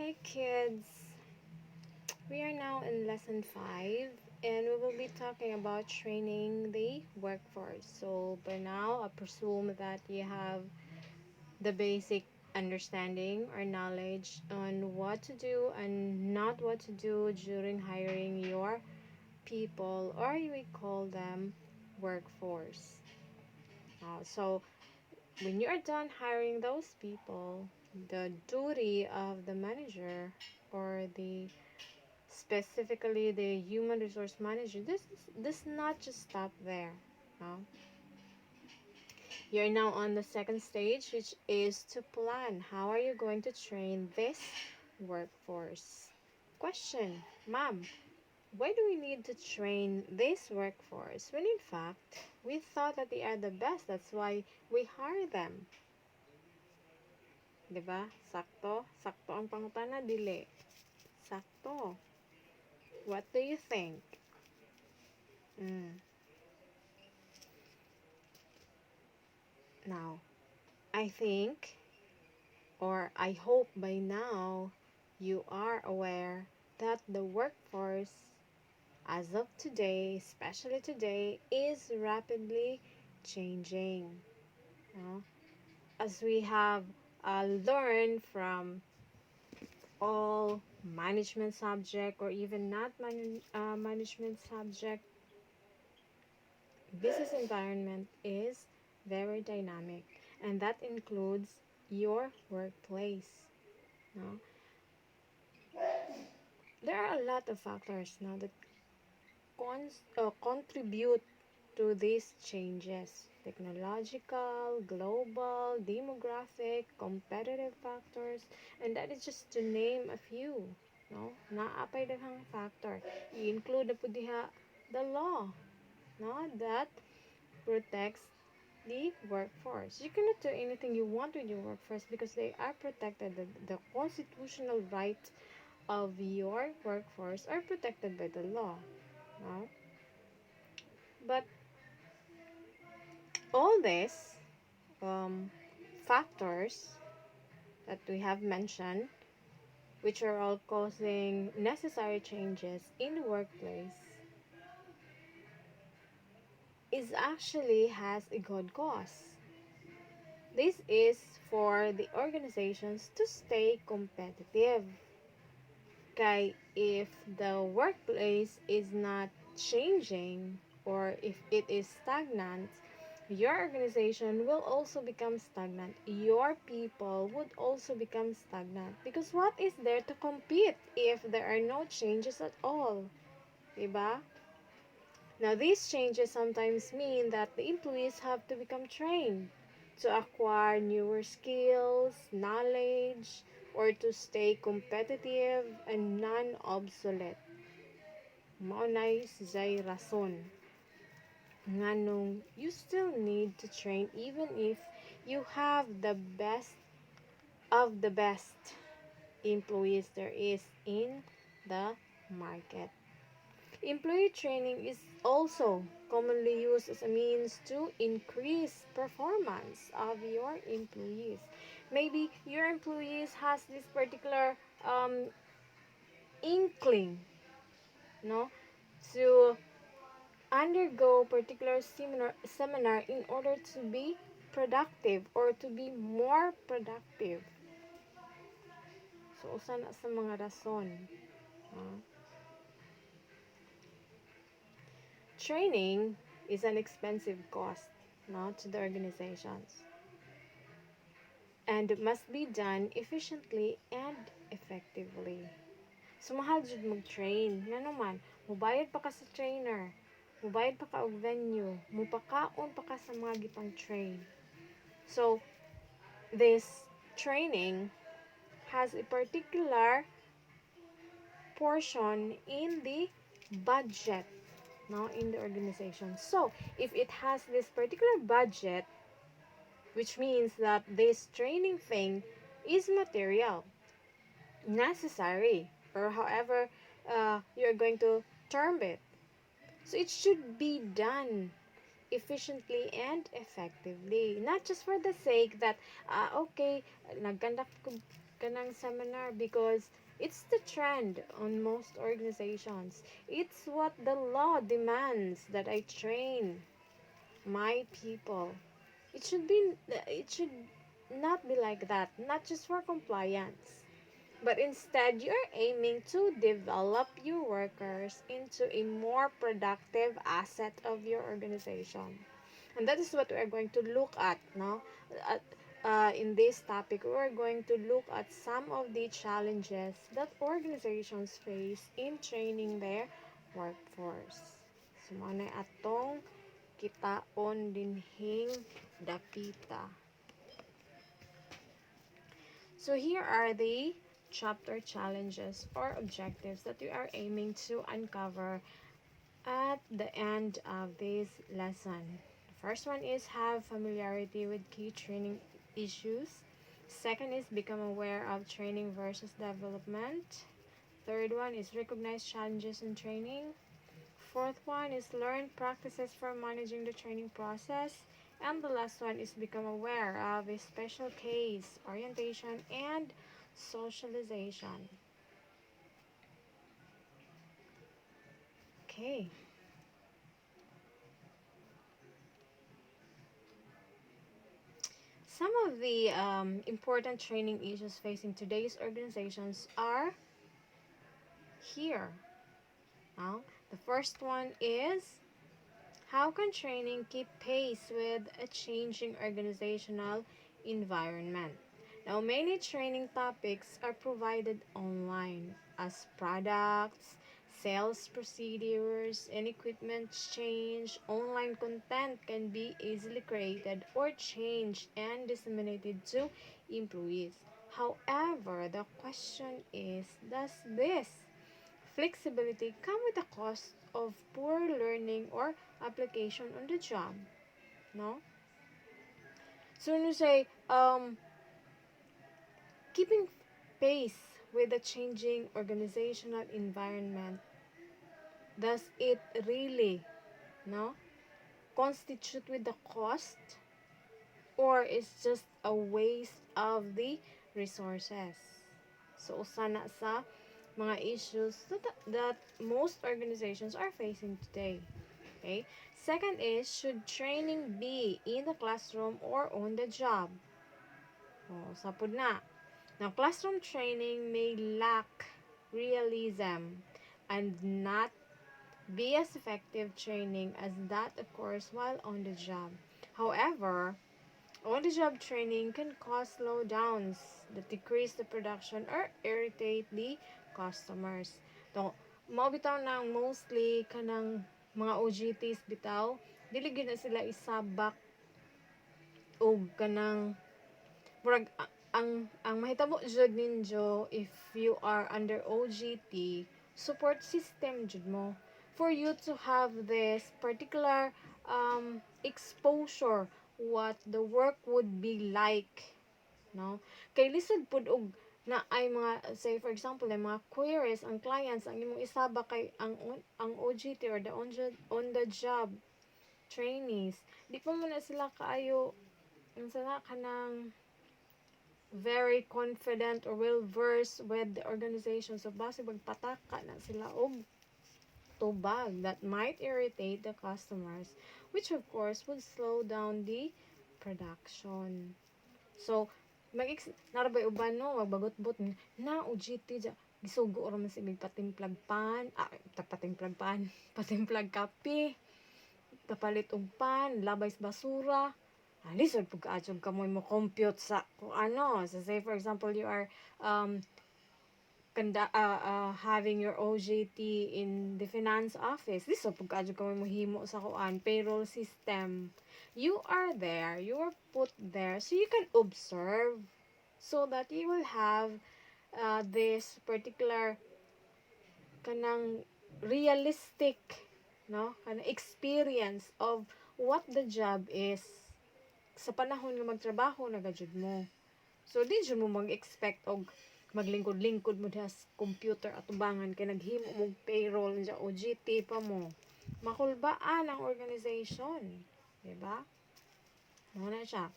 Hey kids, we are now in lesson 5 and we will be talking about training the workforce. So, by now, I presume that you have the basic understanding or knowledge on what to do and not what to do during hiring your people, or we call them workforce. So, when you are done hiring those people, the duty of the manager or the specifically the human resource manager, this not just stop there. No, you're now on the second stage, which is to plan how are you going to train this workforce. Question, ma'am, why do we need to train this workforce when in fact we thought that they are the best, that's why we hire them? 'Di ba? Sakto, sakto ang pangutana dili. Sakto. What do you think? mm. Now, I think, or I hope by now, you are aware that the workforce, as of today, especially today, is rapidly changing. No? As we have learned from all management subject or even not management subject, business environment is very dynamic, and that includes your workplace. No? There are a lot of factors now that contribute to these changes: technological, global, demographic, competitive factors, and that is just to name a few. No, naapay daghang factor. I-include na po diha the law, no, that protects the workforce. You cannot do anything you want with your workforce because they are protected. The constitutional right of your workforce are protected by the law. No? But all these factors that we have mentioned, which are all causing necessary changes in the workplace, is actually has a good cause. This is for the organizations to stay competitive. Kay if the workplace is not changing or if it is stagnant, your organization will also become stagnant. Your people would also become stagnant. Because what is there to compete if there are no changes at all? Diba? Now, these changes sometimes mean that the employees have to become trained to acquire newer skills, knowledge, or to stay competitive and non-obsolete. Maunay zay rason nganong you still need to train even if you have the best of the best employees there is in the market. Employee training is also commonly used as a means to increase performance of your employees. Maybe your employees has this particular inkling, no, to undergo particular seminar in order to be productive or to be more productive. So, usa na sa mga rason. Uh, Training is an expensive cost, no, to the organizations, and it must be done efficiently and effectively. So, mahal jud mag-train. Nga naman, mubayad pa ka sa trainer, mubayad pa ka og venue, mupakaon pa ka sa mga gipang train. So, this training has a particular portion in the budget, no, in the organization. So, if it has this particular budget, which means that this training thing is material, necessary, or however you're going to term it. So, it should be done efficiently and effectively, not just for the sake that okay, nagkandak kanang seminar because it's the trend on most organizations. It's what the law demands that I train my people. It should not be like that, not just for compliance. But instead, you're aiming to develop your workers into a more productive asset of your organization. And that is what we are going to look at, no? At, in this topic, we are going to look at some of the challenges that organizations face in training their workforce. So, manay atong kitaon dinhing dapita. So here are the chapter challenges or objectives that we are aiming to uncover at the end of this lesson. The first one is have familiarity with key training issues. Second is become aware of training versus development. Third one is recognize challenges in training. Fourth one is learn practices for managing the training process. And the last one is become aware of a special case, orientation, and socialization. Okay. Some of the important training issues facing today's organizations are here. Now, the first one is how can training keep pace with a changing organizational environment? Now, many training topics are provided online as products, sales procedures, and equipment change. Online content can be easily created or changed and disseminated to employees. However, the question is, does this flexibility come with the cost of poor learning or application on the job? No? So when you say keeping pace with the changing organizational environment, does it really no constitute with the cost, or is just a waste of the resources? So usa na sa mga issues that most organizations are facing today. Okay? Second is, should training be in the classroom or on the job? Sapod na. Now, classroom training may lack realism and not be as effective training as that occurs while on the job. However, on-the-job training can cause slowdowns that decrease the production or irritate the customers. So, mao bitaw nang mostly kanang mga OJTs bitaw, dili gyud na sila isabak og kanang murag ang mahitabo jud ninyo if you are under OJT, support system jud mo for you to have this particular exposure what the work would be like, no? Kay lisod pud og na ay mga, say for example ay mga queries ang clients ang imong isabak kay ang OJT or the on the job trainees, di pa man na sila kaayo ang sana kanang very confident or well versed with the organization, so base magpataka na sila og tubag that might irritate the customers, which of course would slow down the production. So narabay uban no magbagot-bot na OJT ja gisugo ra man si mig patimplag pan, patimplag pan, patimplag kape, kapalit og pan, labay sa basura. Lisod pag kaadjog kamoy mo compute sa kung ano. So say for example you are having your OJT in the finance office. Lisod pag kaadjog kamoy mo himo sa kuan payroll system. You are there, you are put there so you can observe, so that you will have this particular kanang realistic no kanang experience of what the job is sa panahon nga magtrabaho na gajud mo. So di jud mo mag-expect og maglingkod-lingkod mo sa computer at ubangan kay naghimo mo payroll sa OJT pa mo. Makulbaan ang organization, di ba? Ano na siya?